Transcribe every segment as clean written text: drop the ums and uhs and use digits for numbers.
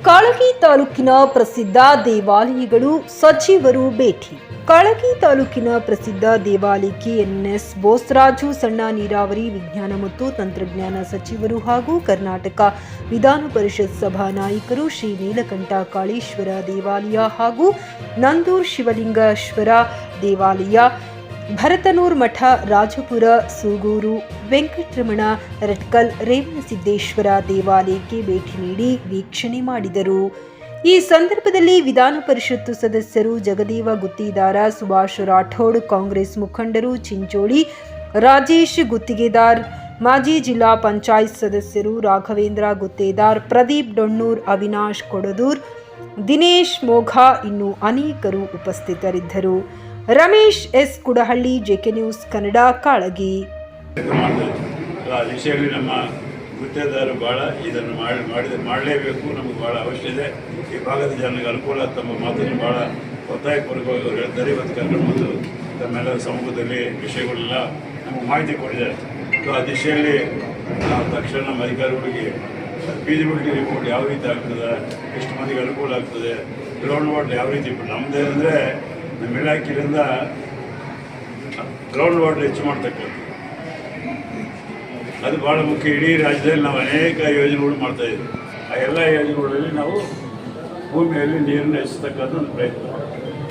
ಕಾಳಗಿ ತಾಲೂಕಿನ ಪ್ರಸಿದ್ಧ ದೇವಾಲಯಗಳು ಸಚಿವರು ಭೇಟಿ. ಕಾಳಗಿ ತಾಲೂಕಿನ ಪ್ರಸಿದ್ಧ ದೇವಾಲಯಕ್ಕೆ ಎನ್ಎಸ್ ಬೋಸರಾಜು ಸಣ್ಣ ನೀರಾವರಿ ವಿಜ್ಞಾನ ಮತ್ತು ತಂತ್ರಜ್ಞಾನ ಸಚಿವರು ಹಾಗೂ ಕರ್ನಾಟಕ ವಿಧಾನ ಪರಿಷತ್ ಸಭಾ ನಾಯಕರು ಶ್ರೀ ನೀಲಕಂಠ ಕಾಳೇಶ್ವರ ದೇವಾಲಯ ಹಾಗೂ ನಂದೂರ್ ಶಿವಲಿಂಗೇಶ್ವರ ದೇವಾಲಯ, ಭರತನೂರ್ ಮಠ, ರಾಜಪುರ, ಸೂಗೂರು, ವೆಂಕಟರಮಣ ರಟ್ಕಲ್, ರೇವಣಸಿದ್ದೇಶ್ವರ ದೇವಾಲಯಕ್ಕೆ ಭೇಟಿ ನೀಡಿ ವೀಕ್ಷಣೆ ಮಾಡಿದರು. ಈ ಸಂದರ್ಭದಲ್ಲಿ ವಿಧಾನ ಪರಿಷತ್ತು ಸದಸ್ಯರು ಜಗದೇವ ಗುತ್ತಿದಾರ, ಸುಭಾಷ್ ರಾಠೋಡ್, ಕಾಂಗ್ರೆಸ್ ಮುಖಂಡರು ಚಿಂಚೋಳಿ, ರಾಜೇಶ್ ಗುತ್ತಿಗೆದಾರ್, ಮಾಜಿ ಜಿಲ್ಲಾ ಪಂಚಾಯತ್ ಸದಸ್ಯರು ರಾಘವೇಂದ್ರ ಗುತ್ತೇದಾರ್, ಪ್ರದೀಪ್ ಡೊಣ್ಣೂರ್, ಅವಿನಾಶ್ ಕೊಡದೂರ್, ದಿನೇಶ್ ಮೋಘಾ ಇನ್ನೂ ಅನೇಕರು ಉಪಸ್ಥಿತರಿದ್ದರು. Ramesh S Kudahalli, JK news Kannada, Kalagi. ವಿಷಯಗಳು ನಮ್ಮ ಗುತ್ತೇದಾರರು ಭಾಳ ಇದನ್ನು ಮಾಡಲೇಬೇಕು, ನಮಗೆ ಭಾಳ ಅವಶ್ಯ ಇದೆ. ಈ ಭಾಗದ ಜನರಿಗೆ ಅನುಕೂಲ, ತಮ್ಮ ಮಾತನ್ನು ಭಾಳ ಒತ್ತಾಯಪೂರ್ವಕವಾಗಿ ಅವರು ಹೇಳ್ತಾರೆ. ಇವತ್ತು ಕರ್ಕೊಂಡು ಬಂದು ತಮ್ಮೆಲ್ಲರ ಸಮೂಹದಲ್ಲಿ ವಿಷಯಗಳೆಲ್ಲ ನಮಗೆ ಮಾಹಿತಿ ಕೊಟ್ಟಿದ್ದಾರೆ. ಸೊ ಆ ದಿಶೆಯಲ್ಲಿ ನಾವು ತಕ್ಷಣ ನಮ್ಮ ಅಧಿಕಾರಿಗಳಿಗೆ ಫೀಸಿಬಿಲಿಟಿ ರಿಪೋರ್ಟ್ ಯಾವ ರೀತಿ ಆಗ್ತದೆ, ಎಷ್ಟು ಮಂದಿಗೆ ಅನುಕೂಲ ಆಗ್ತದೆ, ಗ್ರೌಂಡ್ ವಾಟರ್ ಯಾವ ರೀತಿ ನಮ್ಮದೇನೆಂದರೆ ನಮ್ಮ ಇಲಾಖೆಯಿಂದ ಗ್ರೌಂಡ್ ವಾಟರ್ ಹೆಚ್ಚು ಮಾಡ್ತಕ್ಕಂಥ ಅದು ಭಾಳ ಮುಖ್ಯ. ಇಡೀ ರಾಜ್ಯದಲ್ಲಿ ನಾವು ಅನೇಕ ಯೋಜನೆಗಳು ಮಾಡ್ತಾಯಿದ್ದೀವಿ. ಆ ಎಲ್ಲ ಯೋಜನೆಗಳಲ್ಲಿ ನಾವು ಭೂಮಿಯಲ್ಲಿ ನೀರನ್ನು ಹೆಚ್ಚಿಸ್ತಕ್ಕಂಥ ಒಂದು ಪ್ರಯತ್ನ.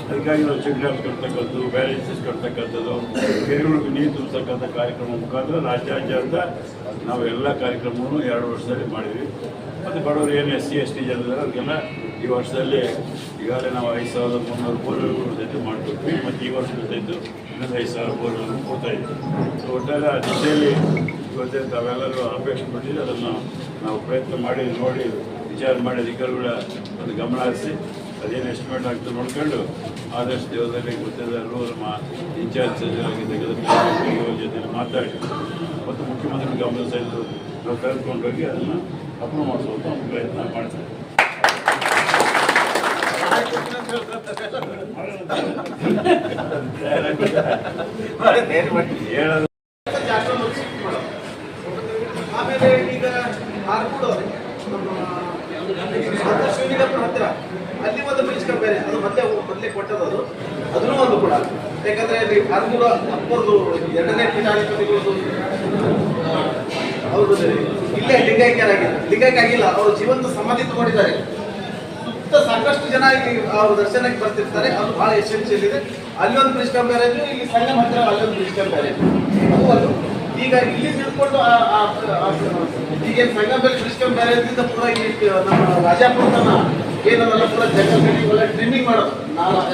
ಅದಕ್ಕಾಗಿ ನಾವು ಚೆಕ್ ಡ್ಯಾಮ್ಸ್ ಕಟ್ತಕ್ಕಂಥದ್ದು, ಬ್ಯಾರೇಜಸ್ ಕಟ್ತಕ್ಕಂಥದ್ದು, ಕೆರೆಗಳಿಗೆ ನೀರು ತುಂಬಿಸ್ತಕ್ಕಂಥ ಕಾರ್ಯಕ್ರಮ ಮುಖಾಂತರ ರಾಜ್ಯಾದ್ಯಂತ ನಾವು ಎಲ್ಲ ಕಾರ್ಯಕ್ರಮವನ್ನು 2 ವರ್ಷದಲ್ಲಿ ಮಾಡಿದ್ವಿ. ಮತ್ತು ಬಡವರು ಏನು SC ST ಜನರಿದ್ದಾರೆ ಅವ್ರಿಗೆಲ್ಲ ಈ ವರ್ಷದಲ್ಲಿ ಈಗಾಗಲೇ ನಾವು 5300 ಬೋರ್ವೆಲ್ಗಳು ಸಹಿತ ಮಾಡಿಕೊಟ್ವಿ. ಮತ್ತು ಈ ವರ್ಷದ ಸಹಿತ ಇನ್ನೊಂದು 5000 ಬೋರ್ವೆಲ್ ಕೊಡ್ತಾಯಿದ್ವಿ. ಸೊ ಒಟ್ಟಾರೆ ಆ ದಿಶೆಯಲ್ಲಿ ಇವತ್ತೇ ತಾವೆಲ್ಲರೂ ಅಪೇಕ್ಷೆ ಪಟ್ಟಿದ್ದು ಅದನ್ನು ನಾವು ಪ್ರಯತ್ನ ಮಾಡಿ ನೋಡಿ ವಿಚಾರ ಮಾಡಿ ಅಧಿಕಾರಿಗಳ ಒಂದು ಗಮನ ಹರಿಸಿ ಅದೇನು ಎಸ್ಟಿಮೇಟ್ ಆಗ್ತದೆ ನೋಡ್ಕೊಂಡು ಆದಷ್ಟು ದೇವದಲ್ಲಿ ಗೊತ್ತಿದ್ದಾರು ನಮ್ಮ ಇನ್ಚಾರ್ಜ್ ಸಚಿವರಾಗಿ ಜೊತೆ ಮಾತಾಡಿ ಮತ್ತು ಮುಖ್ಯಮಂತ್ರಿ ಗಮನ ಸಹಿತ ನಾವು ಕರೆದುಕೊಂಡು ಹೋಗಿ ಅದನ್ನು ಅಪ್ರೂವ್ ಮಾಡಿಸುವಂಥ ಒಂದು ಪ್ರಯತ್ನ ಮಾಡ್ತೀವಿ. ಹೇಳೋದು ಆಮೇಲೆ ಈಗ ಶಿವಲಿಂಗಪ್ಪನ ಹತ್ತಿರ ಅಲ್ಲಿ ಒಂದು ಬ್ರಿಡ್ಜ್ ಕಂಪೇರಿ ಅದು ಮೊದಲೇ ಕೊಟ್ಟದ್ದು ಅದನ್ನೂ ಒಂದು ಕೂಡ. ಯಾಕಂದ್ರೆ ಇಲ್ಲಿ ಆರ್ಮೂರ ಅಪ್ಪರ್ದು 2ನೇ ಪೀಠಾಧಿಪತಿಗಳು ಅವರು ಇಲ್ಲೇ ಲಿಂಗೈಕ್ಯಾಗಿಲ್ಲ, ಅವರು ಜೀವಂತ ಸಮಾಧಿ ತಗೊಂಡಿದ್ದಾರೆ. ಸುತ್ತ ಸಾಕಷ್ಟು ಜನ ಇಲ್ಲಿ ಅವ್ರ ದರ್ಶನಕ್ಕೆ ಬರ್ತಿರ್ತಾರೆ. ಅದು ಬಹಳ ಎಸೆನ್ಷಿಯಲ್ ಇದೆ. ಅಲ್ಲಿ ಒಂದು ಬ್ರಿಡ್ಜ್ ಕಂಪೇರೇಜ್, ಇಲ್ಲಿ ಸಂಗಮ ಹತ್ತಿರ ಅಲ್ಲೊಂದು ಬ್ರಿಡ್ಜ್ ಕಂಪೇರೇಜ್. ಅದು ಒಂದು ಈಗ ಇಲ್ಲಿ ತಿಳ್ಕೊಂಡು ಈಗೇನು ಸಂಗಮದಲ್ಲಿ ಬ್ರಿಡ್ಜ್ ಕಂಪೇರೇಜಿಂದ ಪೂರ ಇಲ್ಲಿ ನಮ್ಮ ರಾಜಾಪುರ ಏನದಲ್ಲ ಪೂರ ಜಗತ್ತಿಗೆಲ್ಲ ಟ್ರಿಮ್ಮಿಂಗ್ ಮಾಡೋದು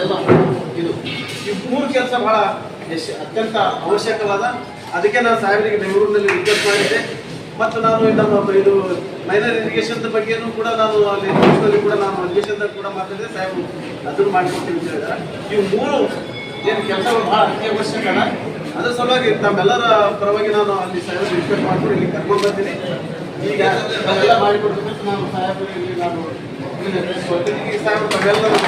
ಎಲ್ಲ ಇದು ಈ 3 ಕೆಲಸ ಬಹಳ ಅತ್ಯಂತ ಅವಶ್ಯಕವಾದ. ಅದಕ್ಕೆ ನಾನು ಸಾಹೇಬರಿಗೆ ಬೆಂಗಳೂರಿನಲ್ಲಿ ರಿಕ್ವೆಸ್ಟ್ ಮಾಡಿದ್ದೆ. ಮತ್ತು ನಾನು ನಮ್ಮ ಇದು ಮೈನರ್ ಇರಿಗೇಷನ್ ಬಗ್ಗೆನೂ ಕೂಡ ನಾನು ಅಲ್ಲಿ ನ್ಯೂಸ್ನಲ್ಲಿ ಕೂಡ ನಾನು ಇರಿಗೇಷನ್ದಾಗ ಕೂಡ ಮಾತಾಡಿದೆ. ಸಾಹೇಬರು ಅದನ್ನು ಮಾಡಿಕೊಡ್ತೀನಿ ಅಂತ ಹೇಳಿದ್ದಾರೆ. ಇವು 3 ಏನು ಕೆಲಸಗಳು ಬಹಳ ಅತ್ಯವಶ್ಯಕನ. ಅದ್ರ ಸಲುವಾಗಿ ನಮ್ಮೆಲ್ಲರ ಪರವಾಗಿ ನಾನು ಅಲ್ಲಿ ಸಾಹೇಬರು ರಿಕ್ವೆಸ್ಟ್ ಮಾಡ್ಕೊಂಡು ಇಲ್ಲಿ ಕರ್ಕೊಂಡು ಬರ್ತೀನಿ. ಈಗ ಅದೆಲ್ಲ ಮಾಡಿಕೊಡ್ಬೇಕು. ನಾನು ಸಾಹೇಬರು ಇಲ್ಲಿ ನಾನು ಈ ಸಾಹೇಬರು ತಮ್ಮೆಲ್ಲರೂ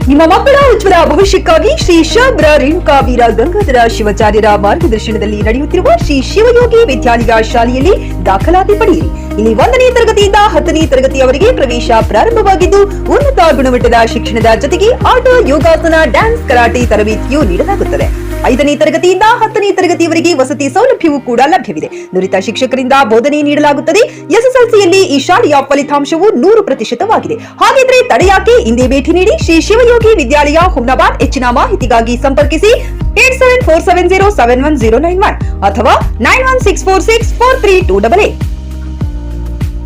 ನಿಮ್ಮ ಮಕ್ಕಳ ಉಜ್ವಲ ಭವಿಷ್ಯಕ್ಕಾಗಿ ಶ್ರೀ ಶಾಬ್ರ ರೇಣುಕಾ ವೀರ ಗಂಗಾಧರ ಶಿವಾಚಾರ್ಯರ ಮಾರ್ಗದರ್ಶನದಲ್ಲಿ ನಡೆಯುತ್ತಿರುವ ಶ್ರೀ ಶಿವಯೋಗಿ ವಿದ್ಯಾಲಯ ಶಾಲೆಯಲ್ಲಿ ದಾಖಲಾತಿ ಪಡೆಯಿರಿ. ಇಲ್ಲಿ 1ನೇ ತರಗತಿಯಿಂದ 10ನೇ ತರಗತಿಯವರೆಗೆ ಪ್ರವೇಶ ಪ್ರಾರಂಭವಾಗಿದ್ದು ಉನ್ನತ ಗುಣಮಟ್ಟದ ಶಿಕ್ಷಣದ ಜೊತೆಗೆ ಆಟ, ಯೋಗಾಸನ, ಡ್ಯಾನ್ಸ್, ಕರಾಟೆ ತರಬೇತಿಯೂ ನೀಡಲಾಗುತ್ತದೆ. 5ನೇ ತರಗತಿಯಿಂದ 10ನೇ ತರಗತಿಯವರೆಗೆ ವಸತಿ ಸೌಲಭ್ಯವೂ ಕೂಡ ಲಭ್ಯವಿದೆ. ನುರಿತ ಶಿಕ್ಷಕರಿಂದ ಬೋಧನೆ ನೀಡಲಾಗುತ್ತದೆ. SSLCಯಲ್ಲಿ ಈ ಶಾಲೆಯ ಫಲಿತಾಂಶವು 100%ವಾಗಿದೆ. ಹಾಗಿದ್ರೆ ತಡೆಯಾಕೆ? ಇಂದೇ ಭೇಟಿ ನೀಡಿ ಶ್ರೀ ಶಿವಯೋಗಿ ವಿದ್ಯಾಲಯ, ಹುಮ್ನಾಬಾದ್. ಹೆಚ್ಚಿನ ಮಾಹಿತಿಗಾಗಿ ಸಂಪರ್ಕಿಸಿ 8747071091 ಅಥವಾ 9164643288.